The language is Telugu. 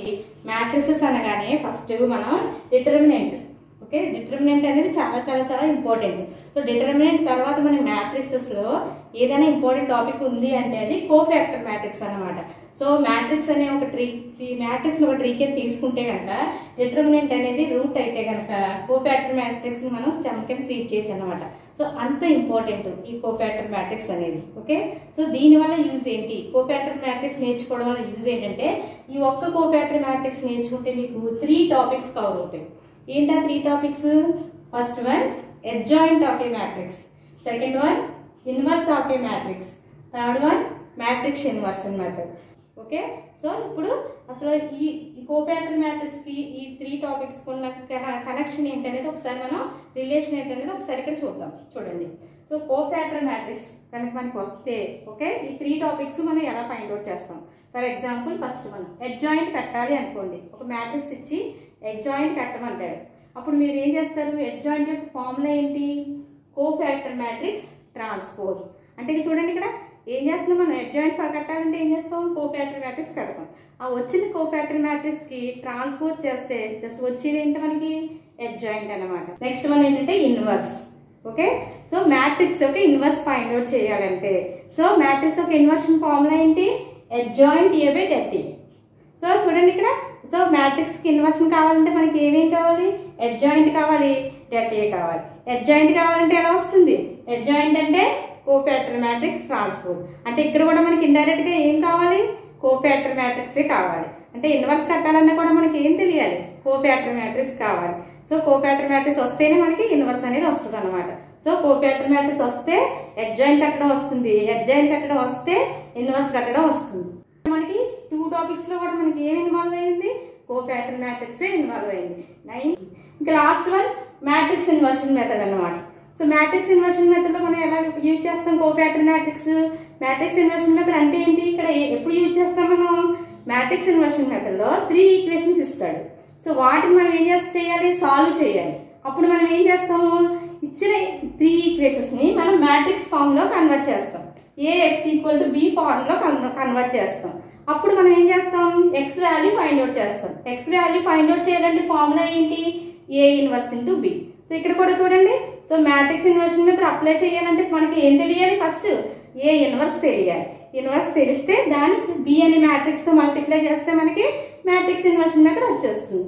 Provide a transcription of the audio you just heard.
మనకి మ్యాట్రిసెస్ అనగానే ఫస్ట్ మనం డిటర్మినెంట్. ఓకే, డిటర్మినెంట్ అనేది చాలా చాలా చాలా ఇంపార్టెంట్. సో డిటర్మినెంట్ తర్వాత మన మ్యాట్రిక్సెస్ లో ఏదైనా ఇంపార్టెంట్ టాపిక్ ఉంది అంటే అది కోఫాక్టర్ మ్యాట్రిక్స్ అన్నమాట. సో మ్యాట్రిక్స్ అనే ఒక మ్యాట్రిక్స్ ఒక ట్రీ కింద తీసుకుంటే కనుక డిటర్మినెంట్ అనేది రూట్ అయితే కనుక కోఫాక్టర్ మ్యాట్రిక్స్ ని మనం స్టెమ్ కింద ట్రీట్ చేయొచ్చు అనమాట. సో అంత ఇంపార్టెంట్ ఈ కోఫాక్టర్ మ్యాట్రిక్స్ అనేది. ఓకే, సో దీని వల్ల యూజ్ ఏంటి, కోఫాక్టర్ మ్యాట్రిక్స్ నేర్చుకోవడం వల్ల యూజ్ ఏంటంటే ఈ ఒక్క కోఫాక్టర్ మ్యాట్రిక్స్ నేర్చుకుంటే మీకు 3 టాపిక్స్ కవర్ అవుతాయి. ఏంటా 3 topics? First one adjoint of A matrix, second one inverse of A matrix, third one matrix inversion method. Okay, so ఇప్పుడు అసలు ఈ కోఫాక్టర్ మ్యాట్రిక్స్ కి ఈ 3 టాపిక్స్ ఉన్న కనెక్షన్ ఏంటనేది ఒకసారి మనం రిలేషన్ ఏంటనేది ఒకసారి ఇక్కడ చూద్దాం. చూడండి, సో కోఫాక్టర్ మ్యాట్రిక్స్ కనుక మనకి వస్తే ఓకే ఈ 3 టాపిక్స్ మనం ఎలా ఫైండ్ అవుట్ చేస్తాం. ఫర్ ఎగ్జాంపుల్ ఫస్ట్ మనం అడ్జాయింట్ కట్టాలి అనుకోండి, ఒక మ్యాట్రిక్స్ ఇచ్చి అడ్జాయింట్ కట్టమంటాడు. అప్పుడు మీరు ఏం చేస్తారు? అడ్జాయింట్ యొక్క ఫార్ములా ఏంటి? Cofactor matrix transpose. అంటే ఇది చూడండి, ఇక్కడ ఏం చేస్తున్నాం మనం? అడ్జాయింట్ కట్టాలంటే ఏం చేస్తాం? కోఫాక్టర్ మ్యాట్రిక్స్ కడతాం. ఆ వచ్చిన కోఫాక్టర్ మ్యాట్రిక్స్ కి ట్రాన్స్పోజ్ చేస్తే జస్ట్ వచ్చేది ఏంటి మనకి? అడ్జాయింట్ అన్నమాట. నెక్స్ట్ వన్ ఏంటంటే ఇన్వర్స్. ఓకే, సో మ్యాట్రిక్స్ యొక్క ఇన్వర్స్ ఫైండ్ అవుట్ చేయాలంటే సో మ్యాట్రిక్స్ యొక్క ఇన్వర్షన్ ఫార్ములా ఏంటి? Adjoint A by det A. So చూడండి ఇక్కడ, సో మ్యాట్రిక్స్ కి ఇన్వర్షన్ కావాలంటే మనకి ఏమేం కావాలి? అడ్జాయింట్ కావాలి, డెట్ ఏ కావాలి. అడ్జాయింట్ కావాలంటే ఎలా వస్తుంది? అడ్జాయింట్ అంటే కోఫాక్టర్ మ్యాట్రిక్స్ ట్రాన్స్పోజ్. అంటే ఇక్కడ కూడా మనకి ఇండైరెక్ట్ గా ఏం కావాలి? కోఫాక్టర్ మ్యాట్రిక్సే కావాలి. అంటే ఇన్వర్స్ కట్టాలన్నా కూడా మనకి ఏం తెలియాలి? కోఫాక్టర్ మ్యాట్రిక్స్ కావాలి. సో కోఫాక్టర్ మ్యాట్రిక్స్ వస్తేనే మనకి ఇన్వర్స్ అనేది వస్తుంది అనమాట. సో కోఫాక్టర్ మ్యాట్రిక్స్ వస్తే అడ్జాయింట్ కట్టడం వస్తుంది, అడ్జాయింట్ కట్టడం వస్తే ఇన్వర్స్ కట్టడం వస్తుంది. మనకి 2 టాపిక్స్ లో కూడా మనకి ఏం ఇన్వాల్వ్ అయింది? కోఫాక్టర్ మ్యాట్రిక్స్ ఇన్వాల్వ్ అయింది. ఇంకా last one matrix inversion method అన్నమాట. సో మ్యాట్రిక్స్ ఇన్వర్షన్ మెథడ్ లో మనం ఎలా యూజ్ చేస్తాం cofactor matrix? Matrix inversion method అంటే ఏంటి? ఇక్కడ ఎప్పుడు యూజ్ చేస్తాం మనం? మ్యాట్రిక్స్ ఇన్వర్షన్ మెథడ్ లో 3 ఈక్వేషన్స్ ఇస్తాడు. సో వాటిని మనం ఏం చేయాలి? సాల్వ్ చేయాలి. అప్పుడు మనం ఏం చేస్తాము? ఇచ్చిన 3 ఈక్వేషన్స్ ని మనం మ్యాట్రిక్స్ ఫామ్ లో కన్వర్ట్ చేస్తాం. Ax = b ఫార్మ్ లో కన్వర్ట్ చేస్తాం. అప్పుడు మనం ఏం చేస్తాం? x వాల్యూ ఫైండ్ అవుట్ చేస్తాం. x వాల్యూ ఫైండ్ అవుట్ చేయాలంటే ఫార్ములా ఏంటి? A inverse into b. So ఇక్కడ కూడా చూడండి, so matrix inversion method apply చేయాలంటే మనకి ఏం తెలియాలి? ఫస్ట్ A ఇన్వర్స్ తెలియాలి. ఇన్వర్స్ తెలిస్తే దాన్ని b అనే మ్యాట్రిక్స్ తో మల్టిప్లై చేస్తే మనకి మ్యాట్రిక్స్ ఇన్వర్షన్ మెథడ్ వచ్చేస్తుంది.